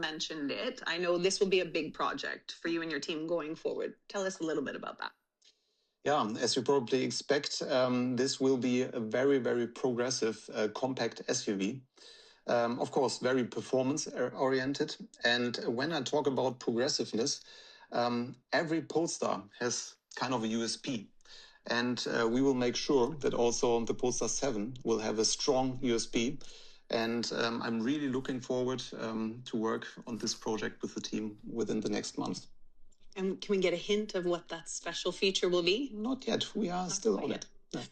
mentioned it. I know this will be a big project for you and your team going forward. Tell us a little bit about that. Yeah, as you probably expect, this will be a very, very progressive compact SUV. Of course, very performance oriented. And when I talk about progressiveness, every Polestar has kind of a USP. And we will make sure that also the Polestar 7 will have a strong USP. And I'm really looking forward to work on this project with the team within the next month. And can we get a hint of what that special feature will be? Not yet. We are still on it. Yeah.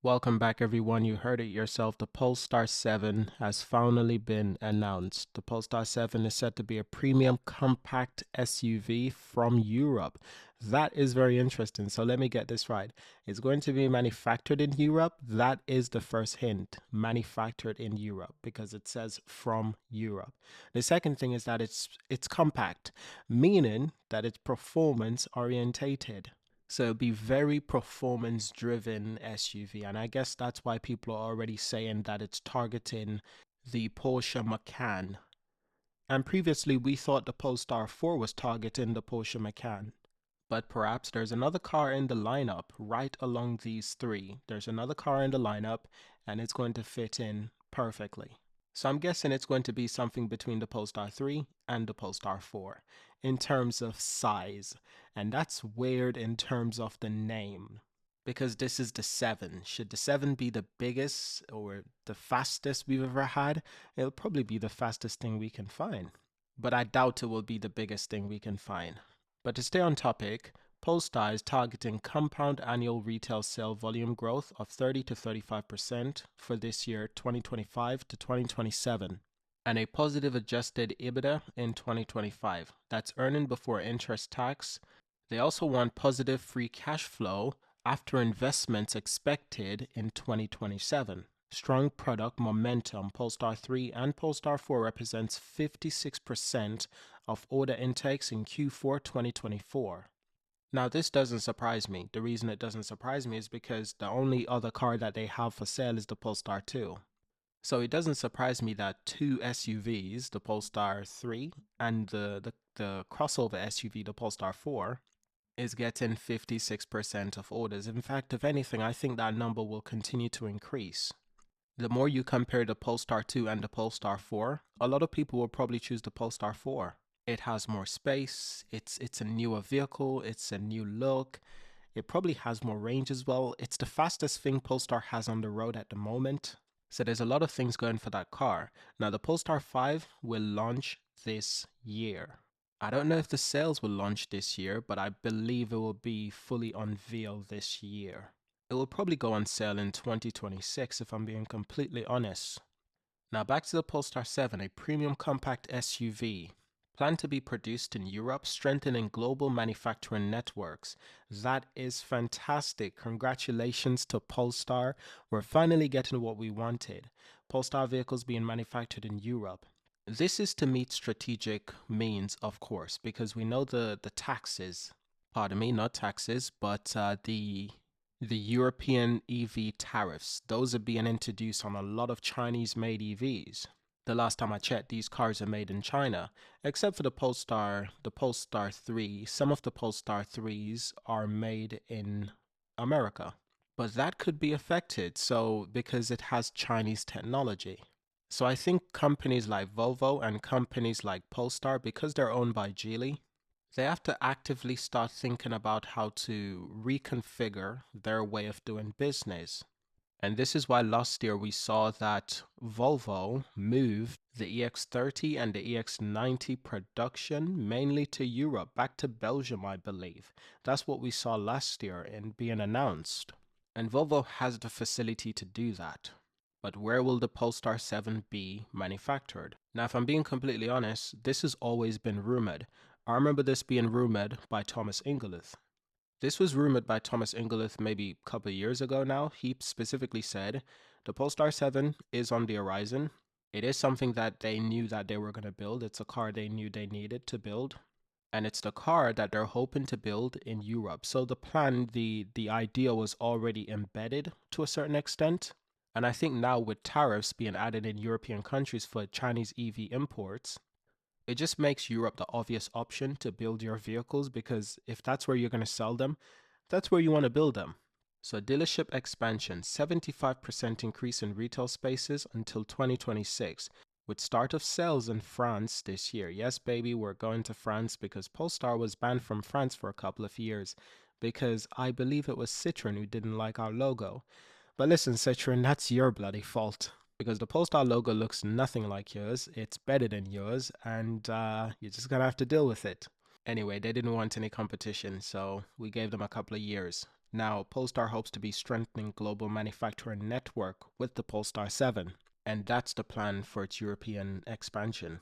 Welcome back, everyone. You heard it yourself. The Polestar 7 has finally been announced. The Polestar 7 is said to be a premium compact SUV from Europe. That is very interesting. So let me get this right. It's going to be manufactured in Europe. That is the first hint. Manufactured in Europe, because it says from Europe. The second thing is that it's compact, meaning that it's performance orientated. So it'll be very performance driven SUV. And I guess that's why people are already saying that it's targeting the Porsche Macan. And previously we thought the Polestar 4 was targeting the Porsche Macan. But perhaps there's another car in the lineup right along these three. There's another car in the lineup and it's going to fit in perfectly. So I'm guessing it's going to be something between the Polestar 3 and the Polestar 4 in terms of size. And that's weird in terms of the name, because this is the 7. Should the 7 be the biggest or the fastest we've ever had? It'll probably be the fastest thing we can find. But I doubt it will be the biggest thing we can find. But to stay on topic, Polestar is targeting compound annual retail sale volume growth of 30 to 35% for this year 2025 to 2027, and a positive adjusted EBITDA in 2025. That's earning before interest tax. They also want positive free cash flow after investments expected in 2027. Strong product momentum. Polestar 3 and Polestar 4 represents 56% of order intakes in Q4 2024. Now, this doesn't surprise me. The reason it doesn't surprise me is because the only other car that they have for sale is the Polestar 2. So it doesn't surprise me that two SUVs, the Polestar 3 and the crossover SUV, the Polestar 4, is getting 56% of orders. In fact, if anything, I think that number will continue to increase. The more you compare the Polestar 2 and the Polestar 4, a lot of people will probably choose the Polestar 4. It has more space, it's a newer vehicle, it's a new look, it probably has more range as well. It's the fastest thing Polestar has on the road at the moment. So there's a lot of things going for that car. Now the Polestar 5 will launch this year. I don't know if the sales will launch this year, but I believe it will be fully unveiled this year. It will probably go on sale in 2026 if I'm being completely honest. Now back to the Polestar 7, a premium compact SUV. Planned to be produced in Europe, strengthening global manufacturing networks. That is fantastic. Congratulations to Polestar. We're finally getting what we wanted. Polestar vehicles being manufactured in Europe. This is to meet strategic means, of course, because we know the taxes, pardon me, not taxes, but the European EV tariffs. Those are being introduced on a lot of Chinese-made EVs. The last time I checked, these cars are made in China, except for the Polestar 3. Some of the Polestar 3s are made in America. But that could be affected, so because it has Chinese technology. So I think companies like Volvo and companies like Polestar, because they're owned by Geely, they have to actively start thinking about how to reconfigure their way of doing business. And this is why last year we saw that Volvo moved the EX30 and the EX90 production mainly to Europe, back to Belgium, I believe. That's what we saw last year and being announced. And Volvo has the facility to do that. But where will the Polestar 7 be manufactured? Now, if I'm being completely honest, this has always been rumored. I remember this being rumored by Thomas Ingeluth. This was rumored by Thomas Ingeluth maybe a couple of years ago now. He specifically said the Polestar 7 is on the horizon. It is something that they knew that they were going to build. It's a car they knew they needed to build. And it's the car that they're hoping to build in Europe. So the plan, the idea was already embedded to a certain extent. And I think now with tariffs being added in European countries for Chinese EV imports, It just makes Europe the obvious option to build your vehicles, because if that's where you're going to sell them, that's where you want to build them. So dealership expansion, 75% increase in retail spaces until 2026, with start of sales in France this year. Yes, baby, we're going to France because Polestar was banned from France for a couple of years because I believe it was Citroën who didn't like our logo. But listen, Citroën, that's your bloody fault, because the Polestar logo looks nothing like yours. It's better than yours, and you're just gonna have to deal with it. Anyway, they didn't want any competition, so we gave them a couple of years. Now, Polestar hopes to be strengthening global manufacturing network with the Polestar 7, and that's the plan for its European expansion.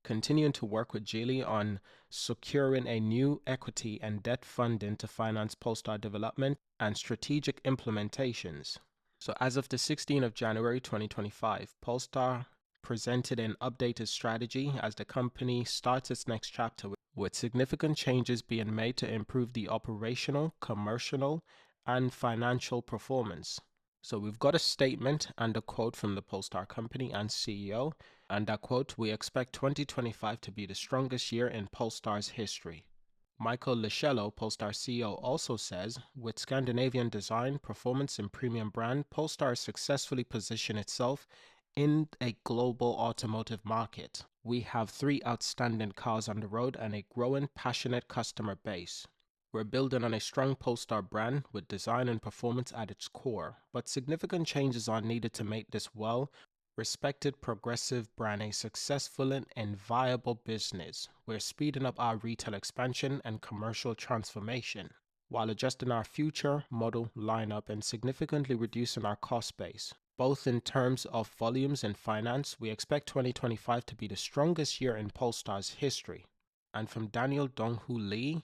Continuing to work with Geely on securing a new equity and debt funding to finance Polestar development and strategic implementations. So as of the 16th of January 2025, Polestar presented an updated strategy as the company starts its next chapter, with significant changes being made to improve the operational, commercial, and financial performance. So we've got a statement and a quote from the Polestar company and CEO, and I quote, "We expect 2025 to be the strongest year in Polestar's history." Michael Lichello, Polestar CEO, also says, "With Scandinavian design, performance, and premium brand, Polestar has successfully positioned itself in a global automotive market. We have 3 outstanding cars on the road and a growing, passionate customer base. We're building on a strong Polestar brand with design and performance at its core, but significant changes are needed to make this well-respected progressive brand a successful and viable business. We're speeding up our retail expansion and commercial transformation, while adjusting our future model lineup and significantly reducing our cost base. Both in terms of volumes and finance, we expect 2025 to be the strongest year in Polestar's history." And from Daniel Donghoo Lee,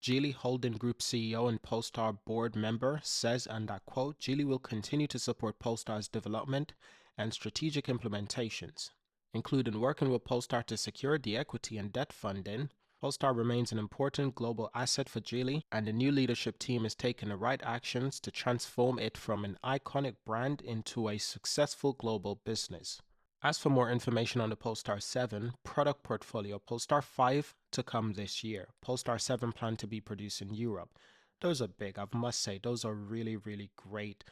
Geely Holding Group CEO and Polestar board member, says, and I quote, "Geely will continue to support Polestar's development and strategic implementations, including working with Polestar to secure the equity and debt funding. Polestar remains an important global asset for Geely, and the new leadership team is taking the right actions to transform it from an iconic brand into a successful global business." As for more information on the Polestar 7 product portfolio, Polestar 5 to come this year. Polestar 7 planned to be produced in Europe. Those are big, I must say. Those are really, really great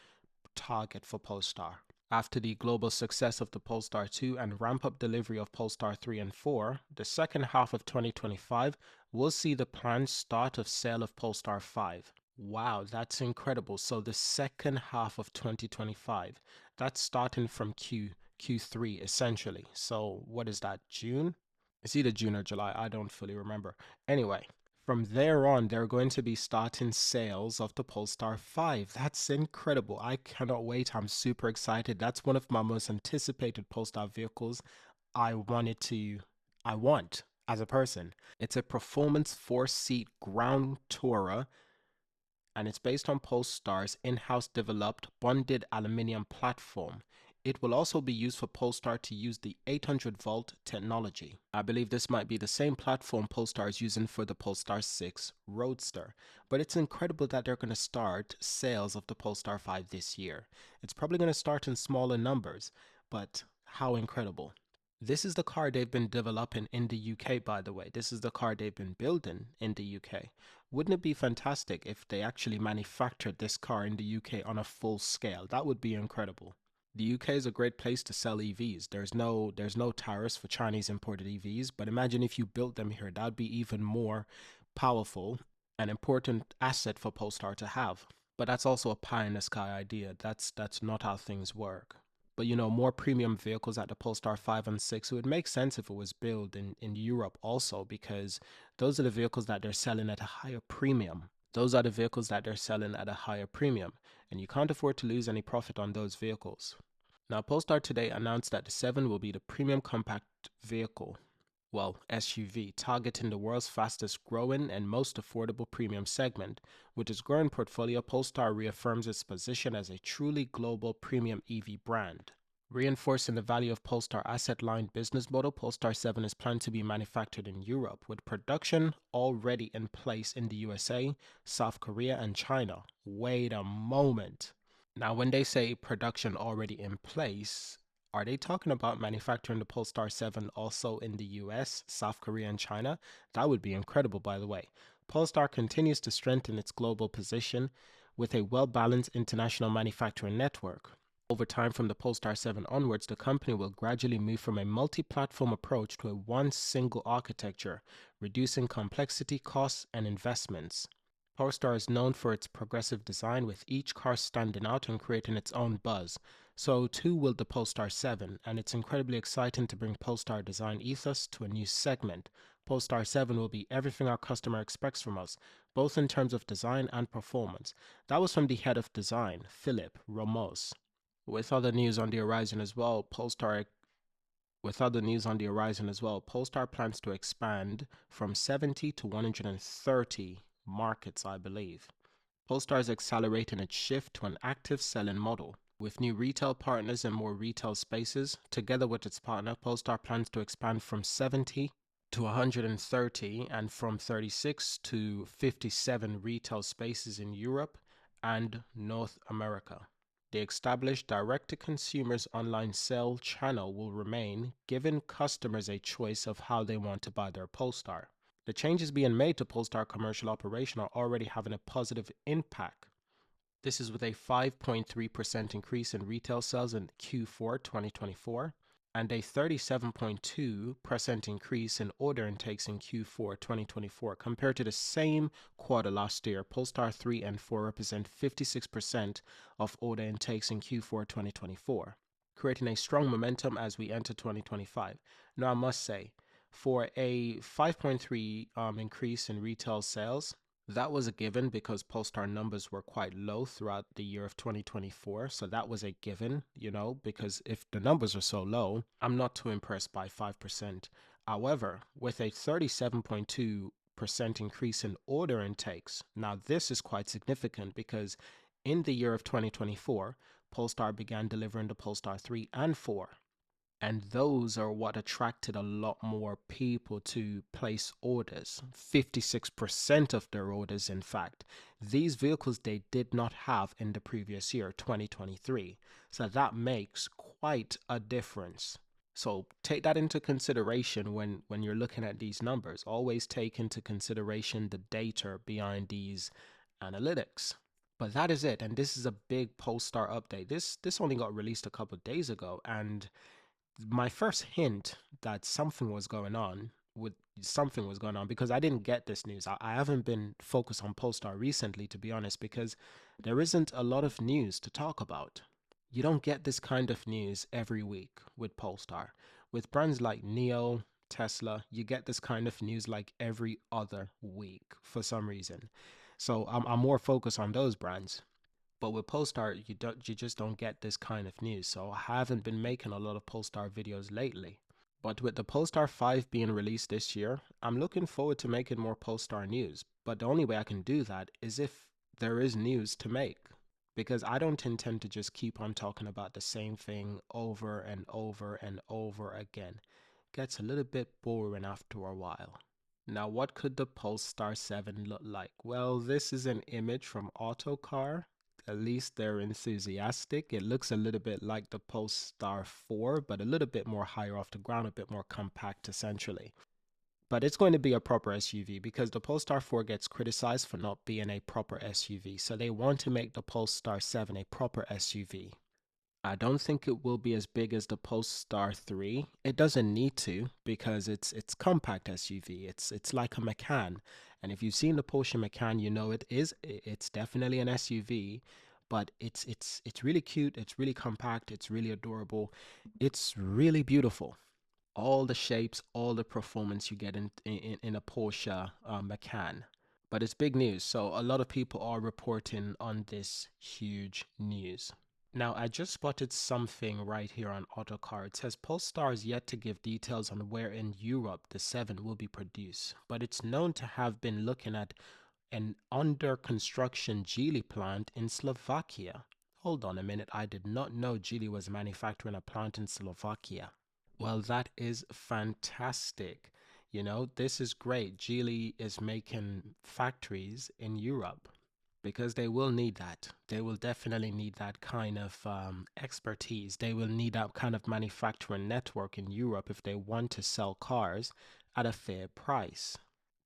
target for Polestar. After the global success of the Polestar 2 and ramp-up delivery of Polestar 3 and 4, the second half of 2025 will see the planned start of sale of Polestar 5. Wow, that's incredible. So the second half of 2025, that's starting from Q3 essentially. So what is that, June? It's either June or July, I don't fully remember. Anyway, from there on, they're going to be starting sales of the Polestar 5. That's incredible. I cannot wait. I'm super excited. That's one of my most anticipated Polestar vehicles. I want as a person. It's a performance 4-seat ground tourer, and it's based on Polestar's in-house developed bonded aluminium platform. It will also be used for Polestar to use the 800-volt technology. I believe this might be the same platform Polestar is using for the Polestar 6 Roadster. But it's incredible that they're going to start sales of the Polestar 5 this year. It's probably going to start in smaller numbers, but how incredible. This is the car they've been developing in the UK, by the way. This is the car they've been building in the UK. Wouldn't it be fantastic if they actually manufactured this car in the UK on a full scale? That would be incredible. The UK is a great place to sell EVs. There's no tariffs for Chinese imported EVs, but imagine if you built them here. That'd be even more powerful, an important asset for Polestar to have. But that's also a pie in the sky idea. That's not how things work. But more premium vehicles at the Polestar 5 and 6, it would make sense if it was built in Europe also, because those are the vehicles that they're selling at a higher premium. Those are the vehicles that they're selling at a higher premium, and you can't afford to lose any profit on those vehicles. Now, Polestar today announced that the 7 will be the premium compact vehicle, SUV, targeting the world's fastest growing and most affordable premium segment. With its growing portfolio, Polestar reaffirms its position as a truly global premium EV brand. Reinforcing the value of Polestar asset-light business model, Polestar 7 is planned to be manufactured in Europe, with production already in place in the USA, South Korea, and China. Wait a moment. Now, when they say production already in place, Are they talking about manufacturing the Polestar 7 also in the US, South Korea, and China? That would be incredible, by the way. Polestar continues to strengthen its global position with a well balanced international manufacturing network. Over time, from the Polestar 7 onwards, the company will gradually move from a multi platform approach to a one single architecture, reducing complexity, costs, and investments. Polestar is known for its progressive design, with each car standing out and creating its own buzz. So too will the Polestar 7, and it's incredibly exciting to bring Polestar design ethos to a new segment. Polestar 7 will be everything our customer expects from us, both in terms of design and performance. That was from the head of design, Philip Ramos. With other news on the horizon as well, Polestar plans to expand from 70 to 130 markets, I believe. Polestar is accelerating its shift to an active selling model. With new retail partners and more retail spaces, together with its partner, Polestar plans to expand from 70 to 130 and from 36 to 57 retail spaces in Europe and North America. The established direct-to-consumers online sale channel will remain, giving customers a choice of how they want to buy their Polestar. The changes being made to Polestar commercial operation are already having a positive impact. This is with a 5.3% increase in retail sales in Q4 2024 and a 37.2% increase in order intakes in Q4 2024 compared to the same quarter last year. Polestar 3 and 4 represent 56% of order intakes in Q4 2024, creating a strong momentum as we enter 2025. Now, I must say, for a 5.3 increase in retail sales, that was a given because Polestar numbers were quite low throughout the year of 2024. So that was a given, because if the numbers are so low, I'm not too impressed by 5%. However, with a 37.2% increase in order intakes, now this is quite significant because in the year of 2024, Polestar began delivering the Polestar 3 and 4. And those are what attracted a lot more people to place orders. 56% of their orders, in fact. These vehicles they did not have in the previous year, 2023. So that makes quite a difference. So take that into consideration when you're looking at these numbers. Always take into consideration the data behind these analytics. But that is it. And this is a big Polestar update. This only got released a couple of days ago, and my first hint that something was going on because I didn't get this news. I haven't been focused on Polestar recently, to be honest, because there isn't a lot of news to talk about. You don't get this kind of news every week with Polestar. With brands like NIO, Tesla, you get this kind of news like every other week for some reason. So I'm more focused on those brands. But with Polestar, you just don't get this kind of news. So I haven't been making a lot of Polestar videos lately. But with the Polestar 5 being released this year, I'm looking forward to making more Polestar news. But the only way I can do that is if there is news to make. Because I don't intend to just keep on talking about the same thing over and over and over again. It gets a little bit boring after a while. Now, what could the Polestar 7 look like? Well, this is an image from Autocar. At least they're enthusiastic. It looks a little bit like the Polestar 4, but a little bit more higher off the ground, a bit more compact essentially. But it's going to be a proper SUV because the Polestar 4 gets criticized for not being a proper SUV. So they want to make the Polestar 7 a proper SUV. I don't think it will be as big as the Polestar 3. It doesn't need to because it's compact SUV. It's like a Macan. And if you've seen the Porsche Macan, you know it's definitely an SUV, but it's really cute, it's really compact, it's really adorable. It's really beautiful. All the shapes, all the performance you get in a Porsche Macan. But it's big news, so a lot of people are reporting on this huge news. Now, I just spotted something right here on Autocar. It says Polestar is yet to give details on where in Europe the 7 will be produced, but it's known to have been looking at an under construction Geely plant in Slovakia. Hold on a minute, I did not know Geely was manufacturing a plant in Slovakia. Well, that is fantastic. This is great. Geely is making factories in Europe. because they will need that. They will definitely need that kind of expertise. They will need that kind of manufacturing network in Europe if they want to sell cars at a fair price.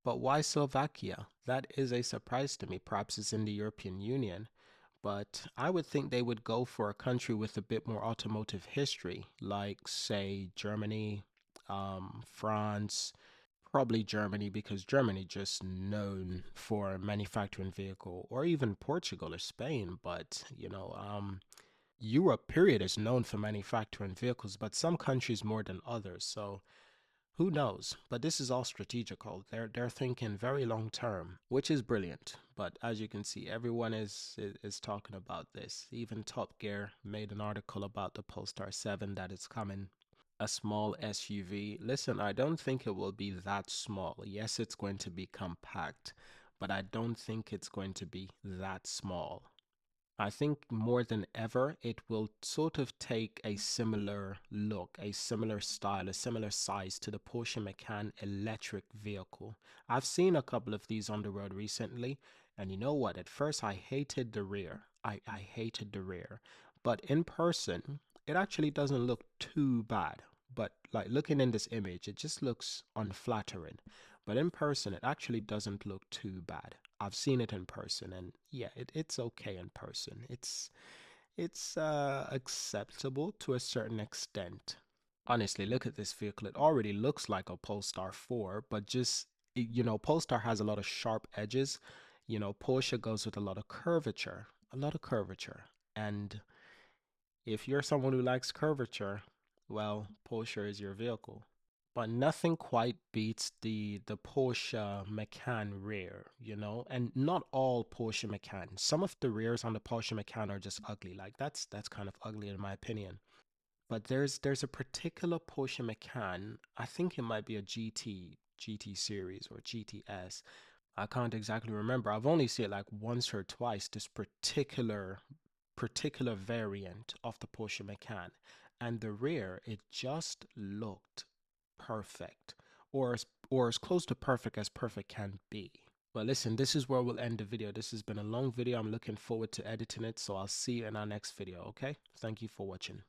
But why Slovakia? That is a surprise to me. Perhaps it's in the European Union, but I would think they would go for a country with a bit more automotive history, like, say, Germany, France, probably Germany, because Germany just known for manufacturing vehicle, or even Portugal or Spain. But Europe period is known for manufacturing vehicles, but some countries more than others. So who knows? But this is all strategical. They're thinking very long term, which is brilliant. But as you can see, everyone is talking about this. Even Top Gear made an article about the Polestar 7 that is coming. A small SUV. Listen, I don't think it will be that small. Yes, it's going to be compact, but I don't think it's going to be that small. I think more than ever, it will sort of take a similar look, a similar style, a similar size to the Porsche Macan electric vehicle. I've seen a couple of these on the road recently, and you know what? At first, I hated the rear. I hated the rear. But in person, it actually doesn't look too bad. But like looking in this image, it just looks unflattering. But in person, it actually doesn't look too bad. I've seen it in person, and yeah, it's okay in person. It's acceptable to a certain extent. Honestly, look at this vehicle. It already looks like a Polestar 4, but just Polestar has a lot of sharp edges. Porsche goes with a lot of curvature. And if you're someone who likes curvature, well, Porsche is your vehicle. But nothing quite beats the Porsche Macan rear, and not all Porsche Macan. Some of the rears on the Porsche Macan are just ugly. Like that's kind of ugly in my opinion. But there's a particular Porsche Macan. I think it might be a GT series or GTS. I can't exactly remember. I've only seen it like once or twice. This particular variant of the Porsche Macan, and the rear, it just looked perfect, or as close to perfect as perfect can be. But listen, this is where we'll end the video. This has been a long video. I'm looking forward to editing it, so I'll see you in our next video. Okay, thank you for watching.